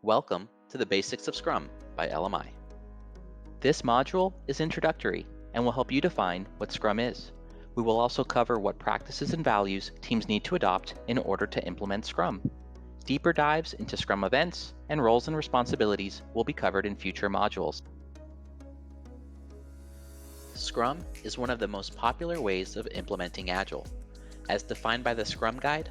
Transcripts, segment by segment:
Welcome to the Basics of Scrum by LMI. This module is introductory and will help you define what Scrum is. We will also cover what practices and values teams need to adopt in order to implement Scrum. Deeper dives into Scrum events and roles and responsibilities will be covered in future modules. Scrum is one of the most popular ways of implementing Agile. As defined by the Scrum Guide,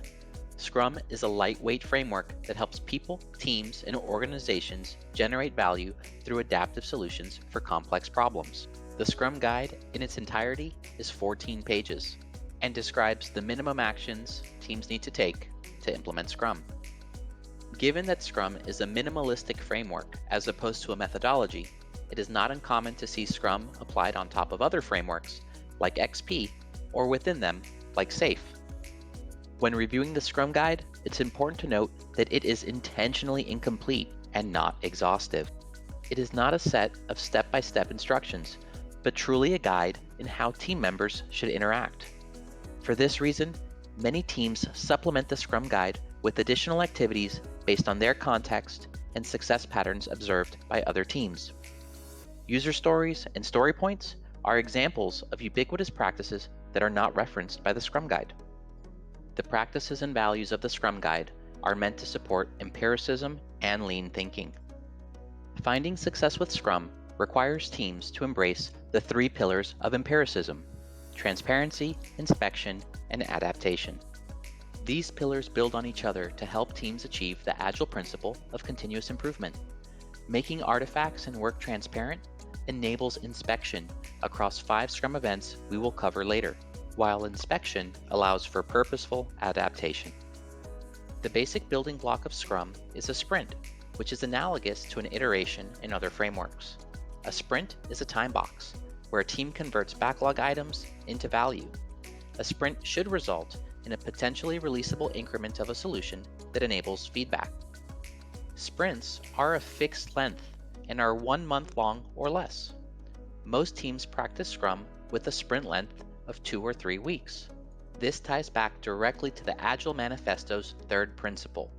Scrum is a lightweight framework that helps people, teams, and organizations generate value through adaptive solutions for complex problems. The Scrum Guide in its entirety is 14 pages and describes the minimum actions teams need to take to implement Scrum. Given that Scrum is a minimalistic framework as opposed to a methodology, it is not uncommon to see Scrum applied on top of other frameworks like XP or within them like SAFe. When reviewing the Scrum Guide, it's important to note that it is intentionally incomplete and not exhaustive. It is not a set of step-by-step instructions, but truly a guide in how team members should interact. For this reason, many teams supplement the Scrum Guide with additional activities based on their context and success patterns observed by other teams. User stories and story points are examples of ubiquitous practices that are not referenced by the Scrum Guide. The practices and values of the Scrum Guide are meant to support empiricism and lean thinking. Finding success with Scrum requires teams to embrace the three pillars of empiricism: transparency, inspection, and adaptation. These pillars build on each other to help teams achieve the Agile principle of continuous improvement. Making artifacts and work transparent enables inspection across 5 Scrum events we will cover later, while inspection allows for purposeful adaptation. The basic building block of Scrum is a sprint, which is analogous to an iteration in other frameworks. A sprint is a time box, where a team converts backlog items into value. A sprint should result in a potentially releasable increment of a solution that enables feedback. Sprints are a fixed length and are 1 month long or less. Most teams practice Scrum with a sprint length of 2 or 3 weeks. This ties back directly to the Agile Manifesto's third principle: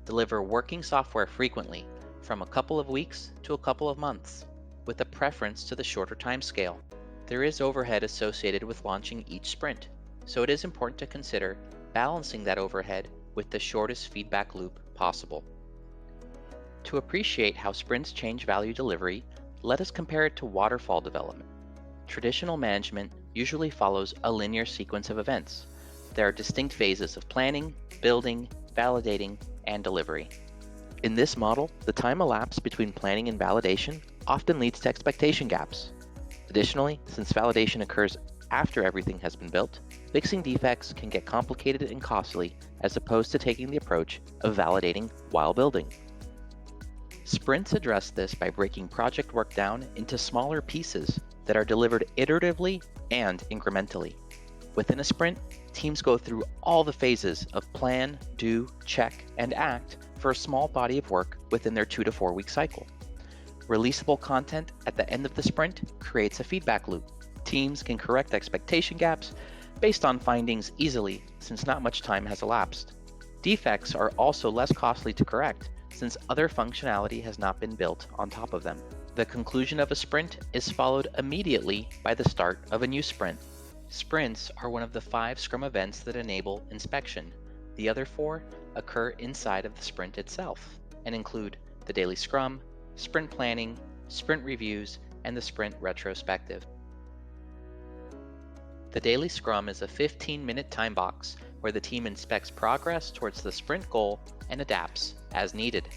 deliver working software frequently, from a couple of weeks to a couple of months, with a preference to the shorter time scale. There is overhead associated with launching each sprint, so it is important to consider balancing that overhead with the shortest feedback loop possible. To appreciate how sprints change value delivery, let us compare it to waterfall development. Traditional management usually follows a linear sequence of events. There are distinct phases of planning, building, validating, and delivery. In this model, the time elapsed between planning and validation often leads to expectation gaps. Additionally, since validation occurs after everything has been built, fixing defects can get complicated and costly as opposed to taking the approach of validating while building. Sprints address this by breaking project work down into smaller pieces that are delivered iteratively and incrementally. Within a sprint, teams go through all the phases of plan, do, check, and act for a small body of work within their 2 to 4 week cycle. Releasable content at the end of the sprint creates a feedback loop. Teams can correct expectation gaps based on findings easily, since not much time has elapsed. Defects are also less costly to correct, since other functionality has not been built on top of them. The conclusion of a sprint is followed immediately by the start of a new sprint. Sprints are one of the 5 Scrum events that enable inspection. The other 4 occur inside of the sprint itself and include the daily Scrum, sprint planning, sprint reviews, and the sprint retrospective. The daily Scrum is a 15-minute time box where the team inspects progress towards the sprint goal and adapts as needed.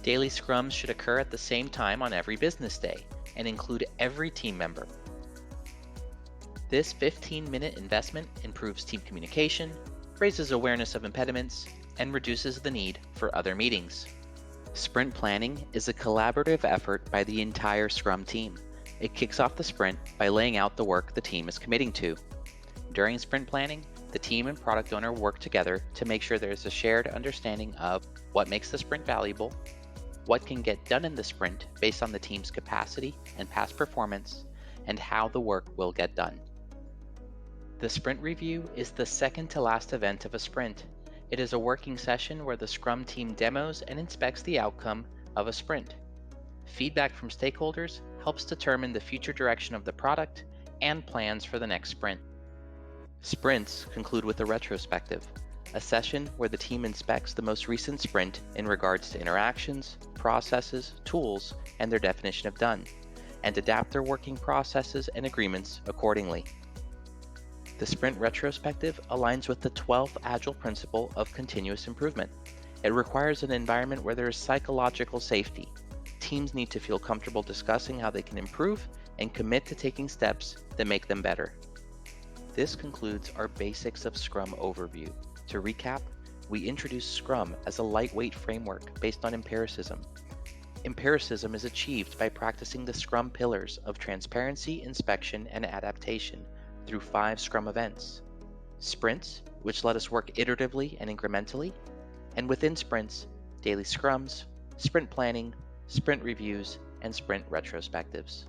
Daily Scrums should occur at the same time on every business day and include every team member. This 15-minute investment improves team communication, raises awareness of impediments, and reduces the need for other meetings. Sprint planning is a collaborative effort by the entire Scrum team. It kicks off the sprint by laying out the work the team is committing to. During sprint planning, the team and product owner work together to make sure there is a shared understanding of what makes the sprint valuable, what can get done in the sprint based on the team's capacity and past performance, and how the work will get done. The sprint review is the second to last event of a sprint It is a working session where the Scrum team demos and inspects the outcome of a sprint. Feedback from stakeholders helps determine the future direction of the product and plans for the next sprint. Sprints conclude with a retrospective, a session where the team inspects the most recent sprint in regards to interactions, processes, tools, and their definition of done, and adapt their working processes and agreements accordingly. The sprint retrospective aligns with the 12th Agile principle of continuous improvement. It requires an environment where there is psychological safety. Teams need to feel comfortable discussing how they can improve and commit to taking steps that make them better. This concludes our Basics of Scrum overview. To recap, we introduced Scrum as a lightweight framework based on empiricism. Empiricism is achieved by practicing the Scrum pillars of transparency, inspection, and adaptation through 5 Scrum events. Sprints, which let us work iteratively and incrementally, and within sprints, daily scrums, sprint planning, sprint reviews, and sprint retrospectives.